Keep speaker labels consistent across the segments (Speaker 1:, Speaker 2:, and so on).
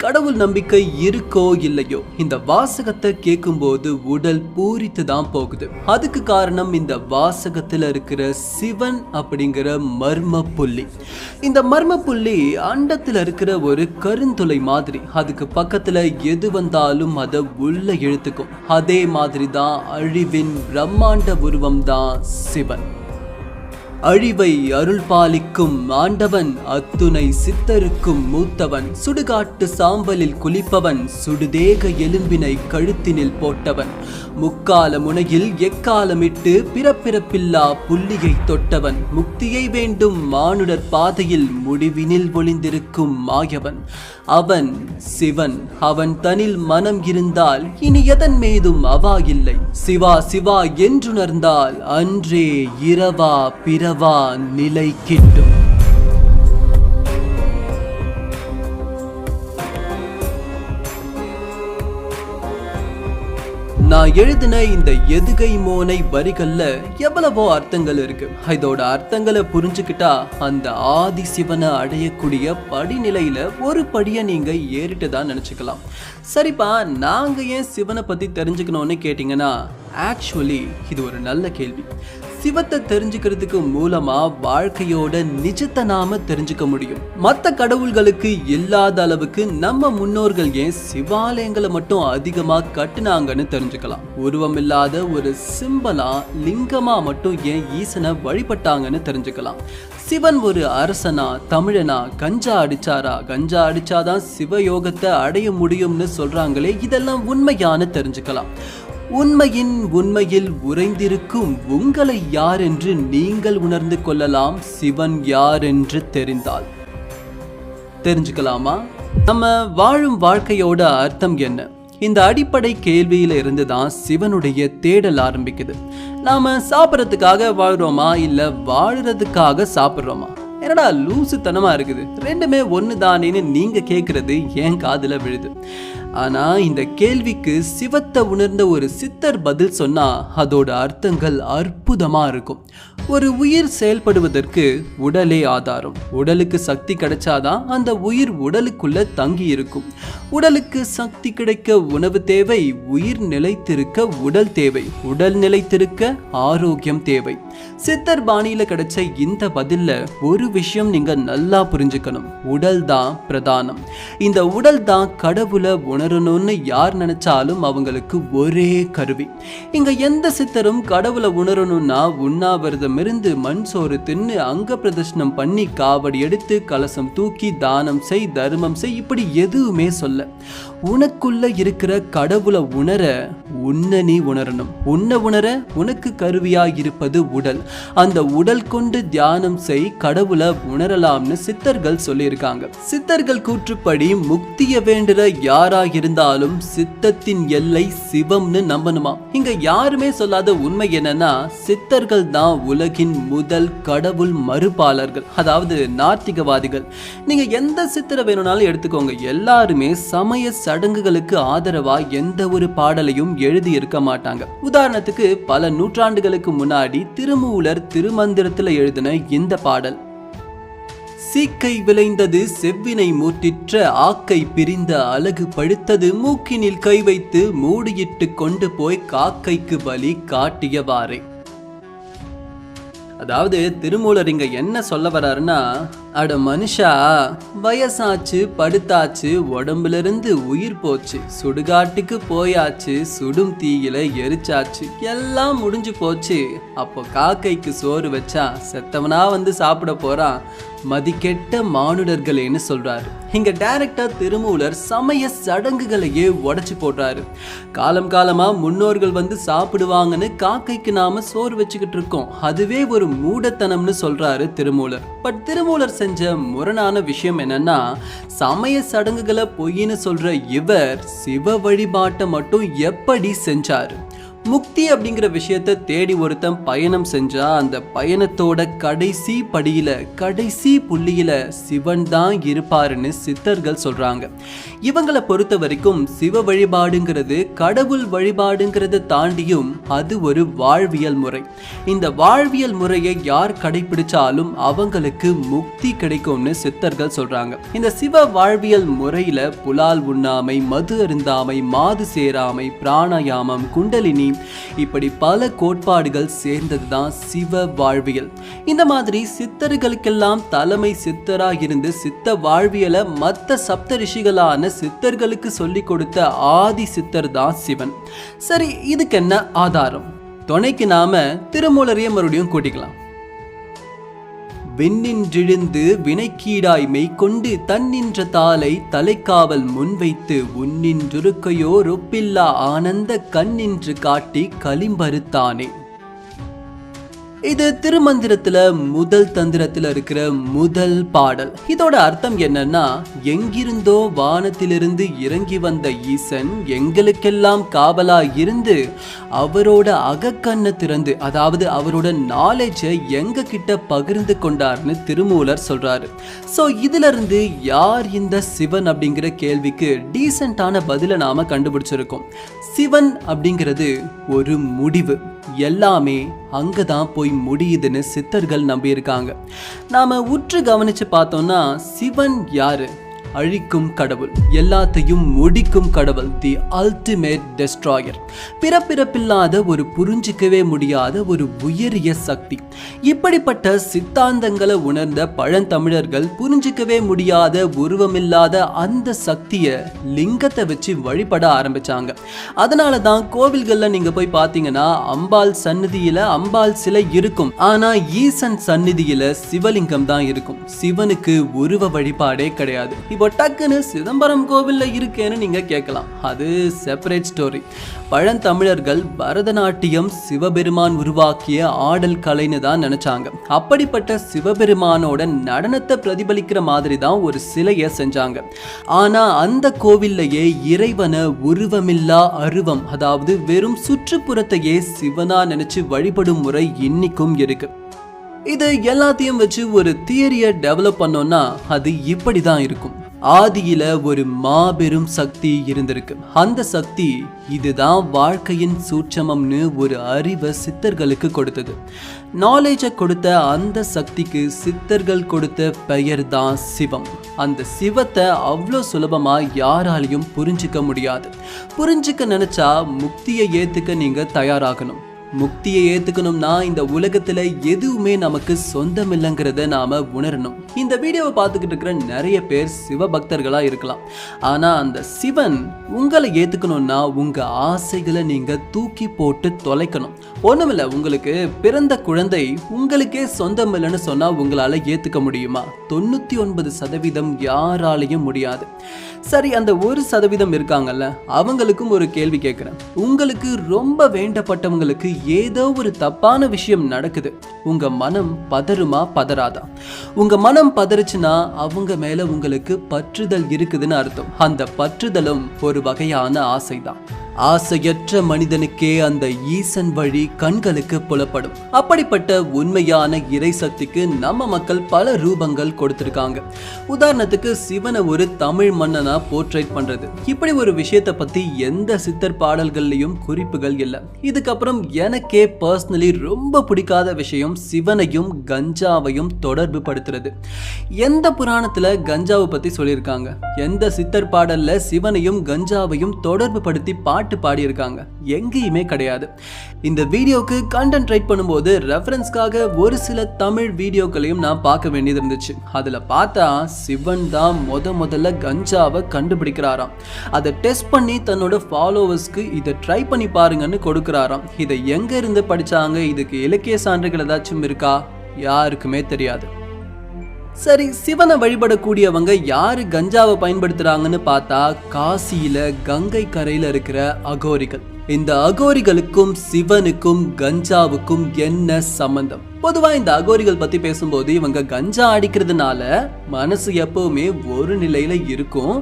Speaker 1: கடவுள் நம்பிக்கை இருக்கோ இல்லையோ, இந்த வாசகத்தை கேட்கும்போது உடல் பூரித்து தான் போகுது. அதுக்கு காரணம் இந்த வாசகத்துல இருக்கிற சிவன் அப்படிங்கிற மர்ம புள்ளி. இந்த மர்ம புள்ளி அண்டத்துல இருக்கிற ஒரு கருந்துளை மாதிரி. அதுக்கு பக்கத்துல எது வந்தாலும் அதை உள்ள இழுத்துக்கும். அதே மாதிரி தான் அழிவின் பிரம்மாண்ட உருவம் தான் சிவன். அழிவை அருள் பாலிக்கும் ஆண்டவன், அத்துணை சித்தருக்கும் மூத்தவன், சுடுகாட்டு சாம்பலில் குளிப்பவன், சுடுதேக எலும்பினை கழுத்தினில் போட்டவன், முக்கால முனையில் எக்காலமிட்டு பிறப்பிறப்பில்லா புள்ளியை தொட்டவன், முக்தியை வேண்டும் மானுடர் பாதையில் முடிவினில் ஒளிந்திருக்கும் மாயவன். அவன் சிவன். அவன் தனில் மனம் இருந்தால் இனி எதன் மீதும் அவா இல்லை. சிவா சிவா என்றுணர்ந்தால் அன்றே இரவா பிறவா நிலை கிட்டும். நான் எழுதின இந்த எதுகை மோனை வரிகள்ல எவ்வளவோ அர்த்தங்கள் இருக்கு. இதோட அர்த்தங்களை புரிஞ்சுக்கிட்டா அந்த ஆதி சிவனை அடையக்கூடிய படிநிலையில ஒரு படியை நீங்க ஏறிட்டு தான் நினைச்சுக்கலாம். சரிப்பா, நாங்க ஏன் சிவனை பத்தி தெரிஞ்சுக்கணும்னு கேட்டீங்கன்னா, ஆக்சுவலி இது ஒரு நல்ல கேள்வி. சிவத்தை தெரிஞ்சுக்கிறதுக்கு மூலமா வாழ்க்கையோட நிஜத்தை நாம தெரிஞ்சுக்க முடியும். மற்ற கடவுள்களுக்கு இல்லாத அளவுக்கு நம்ம முன்னோர்கள் ஏன் சிவாலயங்களை மட்டும் அதிகமா கட்டுனாங்கன்னு தெரிஞ்சுக்கலாம். உருவம் இல்லாத ஒரு சிம்பலா லிங்கமா மட்டும் ஏன் ஈசனை வழிபட்டாங்கன்னு தெரிஞ்சுக்கலாம். சிவன் ஒரு அரசனா, தமிழனா, கஞ்சா அடிச்சாரா, கஞ்சா அடிச்சாதான் சிவயோகத்தை அடைய முடியும்னு சொல்றாங்களே, இதெல்லாம் உண்மையான தெரிஞ்சுக்கலாம். உண்மையில் உறைந்திருக்கும் உங்களை யார் என்று நீங்கள் உணர்ந்து கொள்ளலாம். சிவன் யார் என்று தெரிஞ்சுக்கலாமா? நம்ம வாழும் வாழ்க்கையோட அர்த்தம் என்ன? இந்த அடிப்படை கேள்வியில இருந்து தான் சிவனுடைய தேடல் ஆரம்பிக்குது. நாம சாப்பிட்றதுக்காக வாழ்றோமா, இல்ல வாழுறதுக்காக சாப்பிட்றோமா? என்னடா லூசுத்தனமா இருக்குது, ரெண்டுமே ஒன்று தானேன்னு நீங்க கேட்கறது என் காதுல விழுது. ஆனா இந்த கேள்விக்கு சிவத்தை உணர்ந்த ஒரு சித்தர் பதில் சொன்னா அதோட அர்த்தங்கள் அற்புதமா இருக்கும். ஒரு உயிர் செயல்படுவதற்கு உடலே ஆதாரம். உடலுக்கு சக்தி கிடைச்சாதான் அந்த உயிர் உடலுக்குள்ள தங்கி இருக்கும். உடலுக்கு சக்தி கிடைக்க உணவு தேவை, உயிர் நிலைத்திருக்க உடல் தேவை, உடல் நிலைத்திருக்க ஆரோக்கியம் தேவை. சித்தர் பாணியில கிடைச்ச இந்த பதில்ல ஒரு விஷயம் நீங்க நல்லா புரிஞ்சுக்கணும். உடல் தான் பிரதானம். இந்த உடல் தான் கடவுளை உணரணும்னு யார் நினைச்சாலும் அவங்களுக்கு ஒரே கருவி. இங்க எந்த சித்தரும் கடவுளை உணரணும்னா உண்ணாவிரதம் இருந்து மண் சோறு தின்னு அங்க பிரதர்ஷனம் பண்ணி காவடி எடுத்து கலசம் தூக்கி தானம் செய், தர்மம் செய், இப்படி எதுவுமே சொல்ல. உனக்குள்ள இருக்கிற கடவுளை உணர உன்னை நீ உணரணும். உன்னை உணர உனக்கு கருவியா இருப்பது உடல். அந்த உடல் கொண்டு தியானம் செய், கடவுளை உணரலாம்னு சித்தர்கள் சொல்லியிருக்காங்க. சித்தர்கள் கூற்றுப்படி முக்திய வேண்டுற யாரா இருந்தாலும் சித்தத்தின் எல்லை சிவம்னு நம்பணுமா. இங்க யாருமே சொல்லாத உண்மை என்னன்னா, சித்தர்கள் தான் உலகின் முதல் கடவுள் மறுபாளர்கள், அதாவது நாத்திகவாதிகள். நீங்க எந்த சித்தரை வேணும்னாலும் எடுத்துக்கோங்க, எல்லாருமே சமய சடங்குகளுக்கு ஆதரவா எந்த ஒரு பாடலையும் எழுதி இருக்க மாட்டாங்க. உதாரணத்துக்கு பல நூற்றாண்டுகளுக்கு முன்னாடி திருமூலர் திருமந்திரத்துல எழுதின இந்த பாடல்: சீக்கை விளைந்தது செவ்வினை மூட்டிற்ற ஆக்கை பிரிந்த அழகு பழுத்தது மூக்கினில் கை வைத்து மூடியிட்டு கொண்டு போய் காக்கைக்கு பலி காட்டியவாறே. அதாவது திருமூலர் இங்க என்ன சொல்ல வர்றாருன்னா, அட மனுஷா, வயசாச்சு, படுத்தாச்சு, உடம்புல இருந்து உயிர் போச்சு, சுடுகாட்டுக்கு போயாச்சு, சுடும் தீயில எரிச்சாச்சு, எல்லாம் முடிஞ்சு போச்சு. அப்போ காக்கைக்கு சோறு வச்சா செத்தவனா வந்து சாப்பிட போறான், மதிக்கெட்ட மானுடர்களேன்னு சொல்றாரு. இங்க டைரக்டா திருமூலர் சமய சடங்குகளையே உடைச்சு போடுறாரு. காலம் காலமா முன்னோர்கள் வந்து சாப்பிடுவாங்கன்னு காக்கைக்கு நாம சோறு வச்சுக்கிட்டு இருக்கோம், அதுவே ஒரு மூடத்தனம்னு சொல்றாரு திருமூலர். பட் திருமூலர் செஞ்ச முரணான விஷயம் என்னன்னா, சமய சடங்குகளை பொய்ன்னு சொல்ற இவர் சிவ வழிபாட்டை மட்டும் எப்படி செஞ்சாரு? முக்தி அப்படிங்கிற விஷயத்தை தேடி ஒருத்தன் பயணம் செஞ்சா அந்த பயணத்தோட கடைசி படியில கடைசி புள்ளியில சிவன் தான் இருப்பாருன்னு சித்தர்கள் சொல்றாங்க. இவங்களை பொறுத்த வரைக்கும் சிவ வழிபாடுங்கிறது கடவுள் வழிபாடுங்கிறத தாண்டியும் அது ஒரு வாழ்வியல் முறை. இந்த வாழ்வியல் முறையை யார் கடைபிடிச்சாலும் அவங்களுக்கு முக்தி கிடைக்கும்னு சித்தர்கள் சொல்றாங்க. இந்த சிவ வாழ்வியல் முறையில புலால் உண்ணாமை, மது அருந்தாமை, மாது சேராமை, பிராணாயாமம், குண்டலினி, இப்படி பல கோட்பாடுகள் சேர்ந்ததுதான் சிவ வாழ்வியல். இந்த மாதிரி சித்தர்களுக்கெல்லாம் தலைமை சித்தரா இருந்து சித்த வாழ்வியலை மற்ற சப்த ரிஷிகளான சித்தர்களுக்கு சொல்லிக் கொடுத்த ஆதி சித்தர் தான் சிவன். சரி, இதுக்கு என்ன ஆதாரம்? துணைக்கு நாம திருமூலரையே மறுபடியும் கூட்டிக்கலாம். விண்ணின்றிழுந்து வினைக்கீடாய் மெய்கொண்டு தன்னின்ற தாளை தலைக்காவல் முன்வைத்து உன்னின்றுருக்கையோர் ஒப்பில்லா ஆனந்த கண்ணின்று காட்டி களிம்பறுத்தானே. இது திருமந்திரத்துல முதல் தந்திரத்துல இருக்கிற முதல் பாடல். இதோட அர்த்தம் என்னன்னா, எங்கிருந்தோ வானத்திலிருந்து இறங்கி வந்த ஈசன் எங்களுக்கெல்லாம் காவலா இருந்து அவரோட அகக்கண்ணை திறந்து, அதாவது அவரோட நாலேஜை எங்க கிட்ட பகிர்ந்து கொண்டார்னு திருமூலர் சொல்றாரு. ஸோ இதுல இருந்து யார் இந்த சிவன் அப்படிங்கிற கேள்விக்கு டீசென்டான பதிலை நாம கண்டுபிடிச்சிருக்கோம். சிவன் அப்படிங்கிறது ஒரு முடிவு. எல்லாமே அங்கதான் போய் முடியுதுன்னு சித்தர்கள் நம்பியிருக்காங்க. நாம உற்று கவனிச்சு பார்த்தோம்னா சிவன் யாரு? அழிக்கும் கடவுள், எல்லாத்தையும் முடிக்கும் கடவுள், தி அல்டிமேட் டெஸ்ட்ராயர். பிறப்பிறப்பில்லாத ஒரு புரிஞ்சிக்கவே முடியாத ஒரு உயரிய சக்தி. இப்படிப்பட்ட சித்தாந்தங்களை உணர்ந்த பழந்தமிழர்கள் புரிஞ்சிக்கவே முடியாத உருவமில்லாத அந்த சக்தியை லிங்கத்தை வச்சு வழிபட ஆரம்பிச்சாங்க. அதனால தான் கோவில்கள்ல நீங்க போய் பார்த்தீங்கன்னா அம்பாள் சந்நிதியில அம்பாள் சிலை இருக்கும், ஆனா ஈசன் சந்நிதியில சிவலிங்கம் தான் இருக்கும். சிவனுக்கு உருவ வழிபாடே கிடையாது. இப்போ டக்குன்னு சிதம்பரம் கோவில்ல இருக்கேன்னு நீங்க கேட்கலாம். அது செப்பரேட் ஸ்டோரி. பழந்தமிழர்கள் பரதநாட்டியம் சிவபெருமான் உருவாக்கிய ஆடல் கலைன்னு தான் நினைச்சாங்க. அப்படிப்பட்ட சிவபெருமானோட நடனத்தை பிரதிபலிக்கிற மாதிரி தான் ஒரு சிலையை செஞ்சாங்க. ஆனா அந்த கோவில்லையே இறைவனை உருவமில்லா அருவம், அதாவது வெறும் சுற்றுப்புறத்தையே சிவனா நினைச்சு வழிபடும் முறை இன்னைக்கும் இருக்கு. இது எல்லாத்தையும் வச்சு ஒரு தியரியை டெவலப் பண்ணோம்னா அது இப்படி தான் இருக்கும். ஆதியில ஒரு மாபெரும் சக்தி இருந்திருக்கு. அந்த சக்தி இதுதான் வாழ்க்கையின் சூட்சமம்னு ஒரு அறிவை சித்தர்களுக்கு கொடுத்தது. நாலேஜை கொடுத்த அந்த சக்திக்கு சித்தர்கள் கொடுத்த பெயர் தான் சிவம். அந்த சிவத்தை அவ்வளோ சுலபமா யாராலையும் புரிஞ்சிக்க முடியாது. புரிஞ்சிக்க நினைச்சா முக்தியை ஏத்துக்க நீங்க தயாராகணும். முக்தியை ஏத்துக்கணும்னா இந்த உலகத்துல எதுவுமே நமக்கு சொந்தம் இல்லைங்கிறத நாம உணரணும். இந்த வீடியோவை பார்த்துக்கிட்டு இருக்கிற நிறைய பேர் சிவபக்தர்களா இருக்கலாம். ஆனா அந்த சிவன் உங்களை ஏத்துக்கணும்னா உங்க ஆசைகளை நீங்க தூக்கி போட்டு தொலைக்கணும். ஒண்ணுமில்ல, உங்களுக்கு பிறந்த குழந்தை உங்களுக்கே சொந்தம் இல்லைன்னு சொன்னா உங்களால ஏத்துக்க முடியுமா? 99% யாராலையும் முடியாது. சரி, அந்த 1% இருக்காங்கல்ல, அவங்களுக்கும் ஒரு கேள்வி கேட்கிறேன். உங்களுக்கு ரொம்ப வேண்டப்பட்டவங்களுக்கு ஏதோ ஒரு தப்பான விஷயம் நடக்குது, உங்க மனம் பதறுமா பதறாதா? உங்க மனம் பதறுச்சுன்னா அவங்க மேல உங்களுக்கு பற்றுதல் இருக்குதுன்னு அர்த்தம். அந்த பற்றுதலும் ஒரு வகையான ஆசைதான். ஆசையற்ற மனிதனுக்கே அந்த ஈசன் வழி கண்களுக்கு புலப்படும். அப்படிப்பட்ட உண்மையான இறை சக்திக்கு நம்ம மக்கள் பல ரூபங்கள் கொடுத்திருக்காங்க. உதாரணத்துக்கு சிவனை ஒரு தமிழ் மன்னனா போர்ட்ரேட் பண்றது, இப்படி ஒரு விஷயத்தை பத்தி எந்த சித்தர் பாடல்கள்லயும் குறிப்புகள் இல்லை. இதுக்கப்புறம் எனக்கே பர்சனலி ரொம்ப பிடிக்காத விஷயம் சிவனையும் கஞ்சாவையும் தொடர்பு படுத்துறது. எந்த புராணத்துல கஞ்சாவை பத்தி சொல்லியிருக்காங்க? எந்த சித்தர் பாடல்ல சிவனையும் கஞ்சாவையும் தொடர்பு படுத்தி பாட்டு பாடியிருக்காங்க? எங்கேயுமே கிடையாது. இந்த வீடியோக்கு கண்டென்ட் ரைட் பண்ணும்போது ரெஃபரன்ஸ்க்காக ஒரு சில தமிழ் வீடியோக்களையும் நான் பார்க்க வேண்டியது இருந்துச்சு. அதுல பார்த்தா சிவன் தான் முதல்ல கஞ்சாவை கண்டுபிடிக்கிறாராம். அதை டெஸ்ட் பண்ணி தன்னோட ஃபாலோவர்ஸ்க்கு இதை ட்ரை பண்ணி பாருங்கன்னு கொடுக்கிறாராம். இதை எங்க இருந்து படிச்சாங்க? இதுக்கு இலக்கிய சான்றுகள் ஏதாச்சும் இருக்கா? யாருக்குமே தெரியாது. சரி, சிவனை வழிபடக்கூடியவங்க யாரு கஞ்சாவை பயன்படுத்துறாங்கன்னு பார்த்தா காசியில கங்கை கரையில இருக்கிற அகோரிகள். இந்த அகோரிகளுக்கும் சிவனுக்கும் கஞ்சாவுக்கும் என்ன சம்பந்தம்? பொதுவா இந்த அகோரிகள் பத்தி பேசும்போது இவங்க கஞ்சா அடிக்கிறதுனால மனசு எப்பவுமே ஒரு நிலையில இருக்கும்.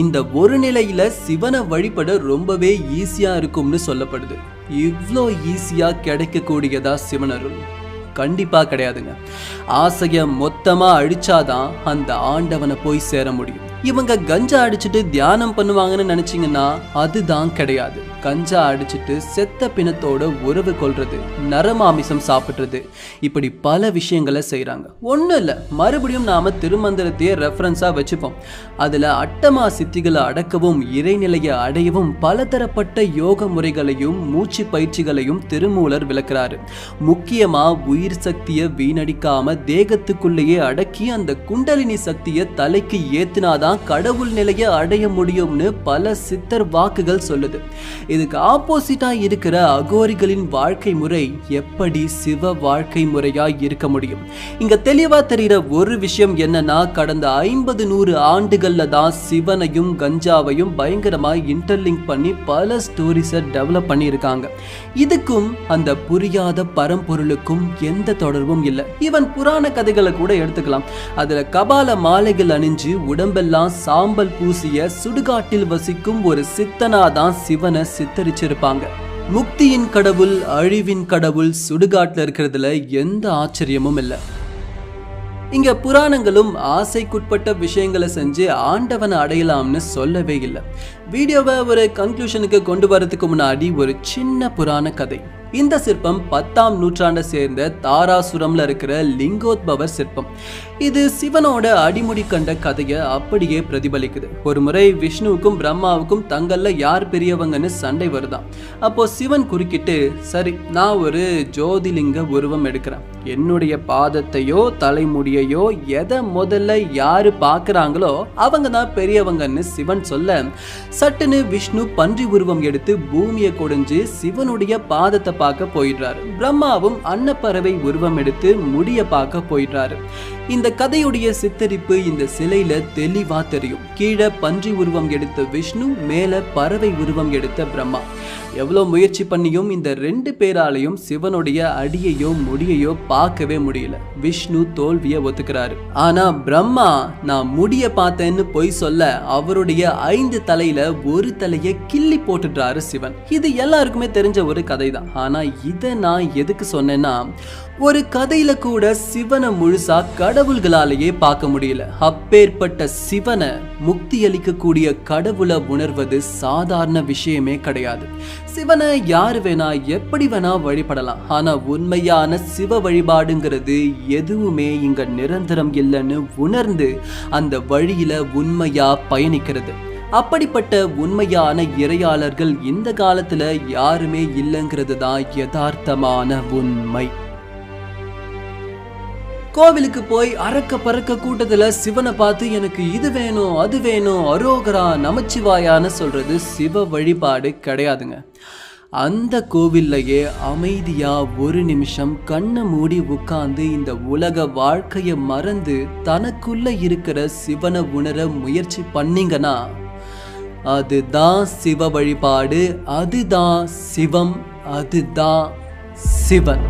Speaker 1: இந்த ஒரு நிலையில சிவனை வழிபட ரொம்பவே ஈஸியா இருக்கும்னு சொல்லப்படுது. இவ்வளோ ஈஸியா கிடைக்கக்கூடியதா சிவனருள்? கண்டிப்பா கிடையாதுங்க. ஆசைய மொத்தமா அழிச்சாதான் அந்த ஆண்டவனை போய் சேர முடியும். இவங்க கஞ்சா அடிச்சுட்டு தியானம் பண்ணுவாங்கன்னு நினைச்சீங்கன்னா அதுதான் கிடையாது. கஞ்சா அடிச்சுட்டு செத்த பிணத்தோட உறவு கொள்றது, நரமாமிசம் சாப்பிடுறது, இப்படி பல விஷயங்களை செய்யறாங்க. ஒன்றும் இல்லை, மறுபடியும் நாம திருமந்திரத்தையே ரெஃபரன்ஸா வச்சுப்போம். அதுல அட்டமா சித்திகளை அடக்கவும் இறைநிலையை அடையவும் பலதரப்பட்ட யோக முறைகளையும் மூச்சு பயிற்சிகளையும் திருமூலர் விளக்குறாரு. முக்கியமா உயிர் சக்தியை வீணடிக்காம தேகத்துக்குள்ளேயே அடக்கி அந்த குண்டலினி சக்தியை தலைக்கு ஏத்தினாதான் கடவுள் நிலையை அடைய முடியும்னு பல சித்தர் வாக்குகள் சொல்லுது. இதுக்கு ஆப்போசிட்டா இருக்கிற அகோரிகளின் வாழ்க்கை முறை எப்படி சிவ வாழ்க்கை முறையா இருக்க முடியும்? இங்க தெளிவா தெரிகிற ஒரு விஷயம் என்னன்னா, கடந்த 50-100 ஆண்டுகள்ல தான் சிவனையும் கஞ்சாவையும் பயங்கரமா இன்டர்லிங்க் பண்ணி பல ஸ்டோரிஸை டெவலப் பண்ணியிருக்காங்க. இதுக்கும் அந்த புரியாத பரம்பொருளுக்கும் எந்த தொடர்பும் இல்லை. ஈவன் புராண கதைகளை கூட எடுத்துக்கலாம். அதுல கபால மாலைகள் அணிஞ்சு உடம்பெல்லாம் சாம்பல் பூசிய சுடுகாட்டில் வசிக்கும் ஒரு சித்தனாதான் சிவனை சித்தரிச்சிருப்பாங்க. முக்தியின் கடவுள், அழிவின் கடவுள் சுடுகாட்டில் இருக்கிறதுல எந்த ஆச்சரியமும் இல்லை. இங்க புராணங்களும் ஆசைக்குட்பட்ட விஷயங்களை செஞ்சு ஆண்டவனை அடையலாம்னு சொல்லவே இல்லை. வீடியோவை ஒரு கன்க்ளூஷனுக்கு கொண்டு வரதுக்கு முன்னாடி ஒரு சின்ன புராண கதை. இந்த சிற்பம் 10ஆம் நூற்றாண்டை சேர்ந்த தாராசுரம்ல இருக்கிற லிங்கோத்பவர் சிற்பம். இது சிவனோட அடிமுடி கண்ட கதையை அப்படியே பிரதிபலிக்குது. ஒரு முறை விஷ்ணுவுக்கும் பிரம்மாவுக்கும் தங்கள்ல யார் பெரியவங்கன்னு சண்டை வருதான். அப்போ சிவன் குறுக்கிட்டு, சரி நான் ஒரு ஜோதிலிங்க உருவம் எடுக்கிறேன், என்னுடைய பாதத்தையோ தலைமுடியையோ எதை முதல்ல யாரு பாக்குறாங்களோ அவங்க தான் பெரியவங்கன்னு சிவன் சொல்ல, சட்டுன்னு விஷ்ணு பன்றி உருவம் எடுத்து பூமியை கொடைஞ்சு சிவனுடைய பாதத்தை பார்க்க போயிடுறாரு. பிரம்மாவும் அன்னப்பறவை உருவம் எடுத்து முடிய பார்க்க போயிடுறாரு. இந்த கதையுடைய சித்தரிப்பு இந்த சிலையில தெளிவா தெரியும். கீழே பன்றி உருவம் எடுத்த விஷ்ணு, மேல பறவை உருவம் எடுத்த பிரம்மா. எவ்வளவு முயற்சி பண்ணியும் இந்த 2 பேராலையும் சிவனுடைய அடியையோ முடியையோ பார்க்கவே முடியல. விஷ்ணு தோல்வியை ஒத்துக்கிறாரு. ஆனா பிரம்மா நான் முடிய பார்த்தேன்னு பொய் சொல்ல அவருடைய 5 தலையில ஒரு தலையை கிள்ளி போட்டுடுறாரு சிவன். இது எல்லாருக்குமே தெரிஞ்ச ஒரு கதை தான். ஆனா இதை நான் எதுக்கு சொன்னேன்னா, ஒரு கதையில கூட சிவனை முழுசா கடவுள்களாலேயே பார்க்க முடியல. அப்பேற்பட்ட சிவனை, முக்தி அளிக்கக்கூடிய கடவுளை உணர்வது சாதாரண விஷயமே கிடையாது. சிவனை யாரு வேணா எப்படி வேணா வழிபடலாம். ஆனா உண்மையான சிவ வழிபாடுங்கிறது எதுவுமே இங்க நிரந்தரம் இல்லைன்னு உணர்ந்து அந்த வழியில உண்மையா பயணிக்கிறது. அப்படிப்பட்ட உண்மையான இறையாளர்கள் இந்த காலத்துல யாருமே இல்லைங்கிறது தான் யதார்த்தமான உண்மை. கோவிலுக்கு போய் அரக்க பறக்க கூட்டத்துல சிவனை பார்த்து எனக்கு இது வேணும் அது வேணும் அரோகரா நமச்சிவாயான்னு சொல்றது சிவ வழிபாடு கிடையாதுங்க. அந்த கோவில்லையே அமைதியா ஒரு நிமிஷம் கண்ணை மூடி உட்கார்ந்து இந்த உலக வாழ்க்கைய மறந்து தனக்குள்ள இருக்கிற சிவனை உணர முயற்சி பண்ணீங்கன்னா அதுதான் சிவ வழிபாடு, அதுதான் சிவம், அதுதான் சிவன்.